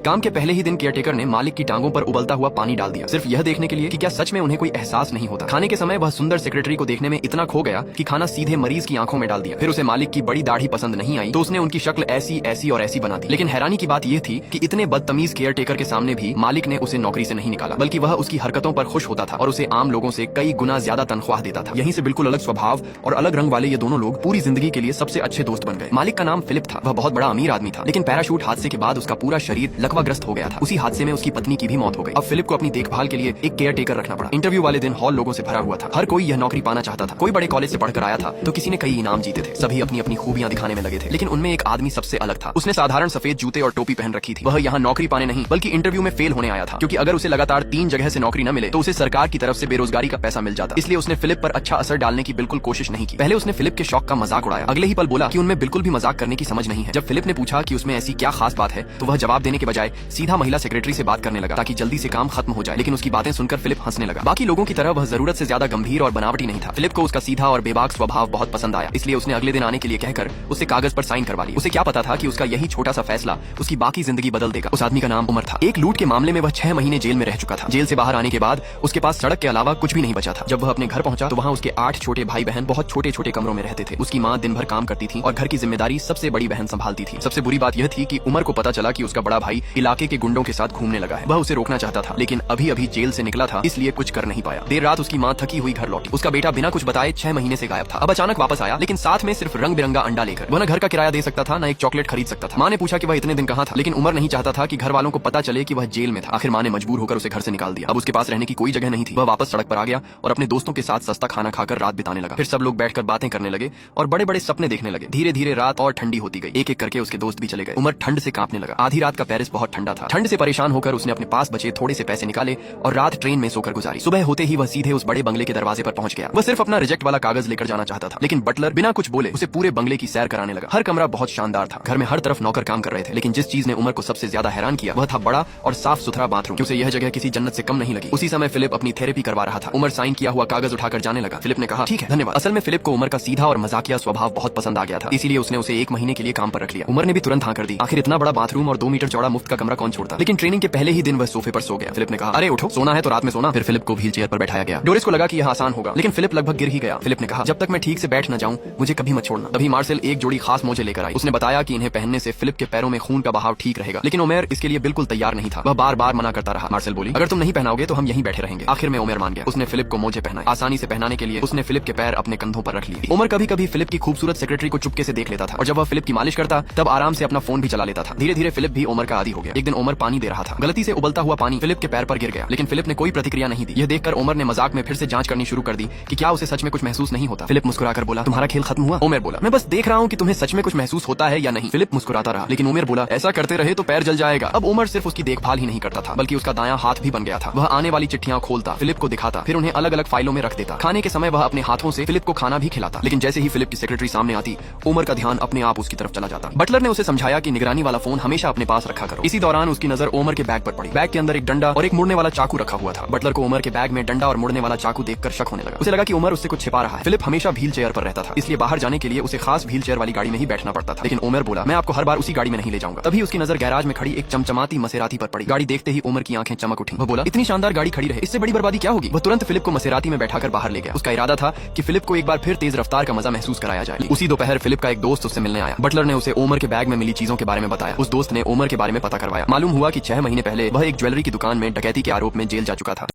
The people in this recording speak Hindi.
काम के पहले ही दिन केयरटेकर ने मालिक की टांगों पर उबलता हुआ पानी डाल दिया, सिर्फ यह देखने के लिए कि क्या सच में उन्हें कोई एहसास नहीं होता। खाने के समय वह सुंदर सेक्रेटरी को देखने में इतना खो गया कि खाना सीधे मरीज की आंखों में डाल दिया। फिर उसे मालिक की बड़ी दाढ़ी पसंद नहीं आई तो उसने उनकी शक्ल ऐसी ऐसी और ऐसी बना दी। लेकिन हैरानी की बात यह थी कि इतने बदतमीज केयरटेकर के सामने भी मालिक ने उसे नौकरी से नहीं निकाला, बल्कि वह उसकी हरकतों पर खुश होता था और उसे आम लोगों से कई गुना ज्यादा तनख्वाह देता था। यहीं से बिल्कुल अलग स्वभाव और अलग रंग वाले ये दोनों लोग पूरी जिंदगी के लिए सबसे अच्छे दोस्त बन गए। मालिक का नाम फिलिप था। वह बहुत बड़ा अमीर आदमी था, लेकिन पैराशूट हादसे के बाद उसका पूरा शरीर लकवाग्रस्त हो गया था। उसी हादसे में उसकी पत्नी की भी मौत हो गई। अब फिलिप को अपनी देखभाल के लिए एक केयरटेकर रखना पड़ा। इंटरव्यू वाले दिन हॉल लोगों से भरा हुआ था। हर कोई यह नौकरी पाना चाहता था। कोई बड़े कॉलेज से पढ़कर आया था तो किसी ने कई इनाम जीते थे। सभी अपनी अपनी खूबियां दिखाने में लगे थे, लेकिन उनमें एक आदमी सबसे अलग था। उसने साधारण सफेद जूते और टोपी पहन रखी थी। वह यहाँ नौकरी पाने नहीं बल्कि इंटरव्यू में फेल होने आया था, क्योंकि अगर उसे लगातार 3 जगह से नौकरी न मिले तो उसे सरकार की तरफ से बेरोजगारी का पैसा मिल जाता। इसलिए उसने फिलिप पर अच्छा असर डालने की बिल्कुल कोशिश नहीं की। पहले उसने फिलिप के शौक का मजाक उड़ाया, अगले ही पल बोला कि उनमें बिल्कुल भी मजाक करने की समझ नहीं है। जब फिलिप ने पूछा कि उसमें ऐसी क्या खास बात है तो वह जवाब देने के बजाय सीधा महिला सेक्रेटरी से बात करने लगा ताकि जल्दी से काम खत्म हो जाए। लेकिन उसकी बातें सुनकर फिलिप हंसने लगा। बाकी लोगों की तरह वह जरूरत से ज्यादा गंभीर और बनावटी नहीं था। फिलिप को उसका सीधा और बेबाक स्वभाव बहुत पसंद आया, इसलिए उसने अगले दिन आने के लिए कहकर उससे कागज पर साइन करवा ली। उसे क्या पता था कि उसका यही छोटा सा फैसला उसकी बाकी जिंदगी बदल देगा। उस आदमी का नाम उमर था। एक लूट के मामले में वह 6 महीने जेल में रह चुका था। जेल से बाहर आने के बाद उसके पास सड़क के अलावा कुछ भी नहीं बचा था। जब वह अपने घर पहुंचा तो वहाँ उसके 8 छोटे भाई बहन बहुत छोटे छोटे कमरों में रहते थे। उसकी माँ दिन भर काम करती थी और घर की जिम्मेदारी सबसे बड़ी बहन संभालती थी। सबसे बुरी बात यह थी कि उमर को पता चला कि उसका बड़ा भाई इलाके के गुंडों के साथ घूमने लगा है। वह उसे रोकना चाहता था, लेकिन अभी अभी जेल से निकला था, इसलिए कुछ कर नहीं पाया। देर रात उसकी माँ थकी हुई घर लौटी। उसका बेटा बिना कुछ बताए 6 महीने से गायब था। अब अचानक वापस आया, लेकिन साथ में सिर्फ रंग बिरंगा अंडा लेकर। वह न घर का किराया दे सकता था, न एक चॉकलेट खरीद सकता था। माँ ने पूछा कि वह इतने दिन कहाँ था, लेकिन उमर नहीं चाहता था कि घर वालों को पता चले कि वह जेल में था। आखिर माँ ने मजबूर होकर उसे घर से निकाल दिया। अब उसके पास रहने की कोई जगह नहीं थी। वह वापस सड़क पर आ गया और अपने दोस्तों के साथ सस्ता खाना खाकर रात बिताने लगा। फिर सब लोग बैठकर बातें करने लगे और बड़े बड़े सपने देखने लगे। धीरे धीरे रात और ठंडी होती गई। एक एक करके उसके दोस्त भी चले गए। उमर ठंड से कांपने लगा। आधी रात का पेरिस बहुत ठंडा था। ठंड से परेशान होकर उसने अपने पास बचे थोड़े से पैसे निकाले और रात ट्रेन में सोकर गुजारी। सुबह होते ही वह सीधे उस बड़े बंगले के दरवाजे पर पहुंच गया। वह सिर्फ अपना रिजेक्ट वाला कागज लेकर जाना चाहता था, लेकिन बटलर बिना कुछ बोले उसे पूरे बंगले की सैर कराने लगा। हर कमरा बहुत शानदार था। घर में हर तरफ नौकर काम कर रहे थे, लेकिन जिस चीज ने उमर को सबसे ज्यादा हैरान किया वह था बड़ा और साफ सुथरा बाथरूम। उसे यह जगह किसी जन्नत से कम नहीं लगी। उसी समय फिलिप अपनी थेरेपी करवा रहा था। उमर साइन किया हुआ कागज उठाकर जाने लगा। फिलिप ने कहा, ठीक है, धन्यवाद। असल में फिलिप को उमर का सीधा और मजाकिया स्वभाव बहुत पसंद आ गया था, इसीलिए उसने उसे 1 महीने के लिए काम पर रख लिया। उमर ने भी तुरंत हाँ कर दी। आखिर इतना बड़ा बाथरूम और 2 मीटर चौड़ा मुफ्त का कमरा कौन छोड़ता। लेकिन ट्रेनिंग के पहले ही दिन वह सोफे पर सो गया। फिलिप ने कहा, अरे उठो, सोना है तो रात में सोना। फिर फिलिप को व्हील चेयर पर बैठाया गया। डोरिस को लगा कि यह आसान होगा, लेकिन फिलिप लगभग गिर ही गया। फिलिप ने कहा, जब तक मैं ठीक से बैठ न जाऊं मुझे कभी मत छोड़ना। तभी मार्सेल एक जोड़ी खास मोजे लेकर आई। उसने बताया कि इन्हें पहनने से फिलिप के पैरों में खून का बहाव ठीक रहेगा, लेकिन उमेर इसके लिए बिल्कुल तैयार नहीं था। वह बार बार मना करता रहा। मार्सेल बोली, अगर तुम नहीं पहनाओगे तो हम यहीं बैठे रहेंगे। आखिर में उमेर मान गया। उसने फिलिप को मोजे पहनाए। आसानी से पहनाने के लिए उसने फिलिप के पैर अपने कंधों पर रख लिए। उमर कभी कभी फिलिप की खूबसूरत सेक्रेटरी को चुपके से देख लेता था, और जब वह फिलिप की मालिश करता तब आराम से अपना फोन भी चला लेता था। धीरे धीरे फिलिप भी उमर का आदी हो गया। एक दिन उमर पानी दे रहा था। गलती से उबलता हुआ पानी फिलिप के पैर पर गिर गया, लेकिन फिलिप ने कोई प्रतिक्रिया नहीं दी। यह देखकर उमर ने मजाक में फिर से जांच करनी शुरू कर दी कि क्या उसे सच में कुछ महसूस नहीं होता। फिलिप मुस्कुराकर बोला, तुम्हारा खेल खत्म हुआ? उमर बोला, मैं बस देख रहा हूँ कि तुम्हें सच में कुछ महसूस होता है या नहीं। फिलिप मुस्कुराता रहा, लेकिन उमर बोला, ऐसा करते रहे तो पैर जल जाएगा। अब उमर सिर्फ उसकी देखभाल ही नहीं करता था, बल्कि उसका दायां हाथ भी बन गया था। वह आने वाली चिट्ठियां खोलता, फिलिप को दिखाता, फिर उन्हें अलग अलग फाइलों में रख देता। खाने के समय वह अपने हाथों से फिलिप को खाना भी खिलाता। लेकिन जैसे ही फिलिप की सेक्रेटरी सामने आती, उमर का ध्यान अपने आप उसकी तरफ चला जाता। बटलर ने उसे समझाया कि निगरानी वाला फोन हमेशा अपने पास रखा करो। इसी दौरान उसकी नजर उमर के बैग पर पड़ी। बैग के अंदर एक डंडा और एक मुड़ने वाला चाकू रखा हुआ था। बटलर को उमर के बैग में डंडा और मुड़ने वाला चाकू देखकर शक होने लगा। उसे लगा कि उमर उससे कुछ छिपा रहा है। फिलिप हमेशा व्हील चेयर पर रहता था, इसलिए बाहर जाने के लिए उसे खास व्हील चेयर वाली गाड़ी में ही बैठना पड़ता था। लेकिन उमर बोला, मैं आपको हर बार उसी गाड़ी में नहीं ले जाऊंगा। तभी उसकी नजर गैराज में खड़ी एक चमचमाती मसेराती पर पड़ी। गाड़ी देखते ही उमर की आंखें चमक उठी। वह बोला, इतनी शानदार गाड़ी खड़ी रहे, इससे बड़ी बर्बादी क्या होगी। वह तुरंत फिलिप को मसेराती में बैठाकर बाहर ले गया। उसका इरादा था कि फिलिप को एक बार फिर तेज रफ्तार का मजा महसूस कराया जाए। उसी दोपहर फिलिप का एक दोस्त उससे मिलने आया। बटलर ने उसे उमर के बैग में मिली चीजों के बारे में बताया। उस दोस्त ने उमर के बारे में पता करवाया। मालूम हुआ कि 6 महीने पहले वह एक ज्वेलरी की दुकान में डकैती के आरोप में जेल जा चुका था।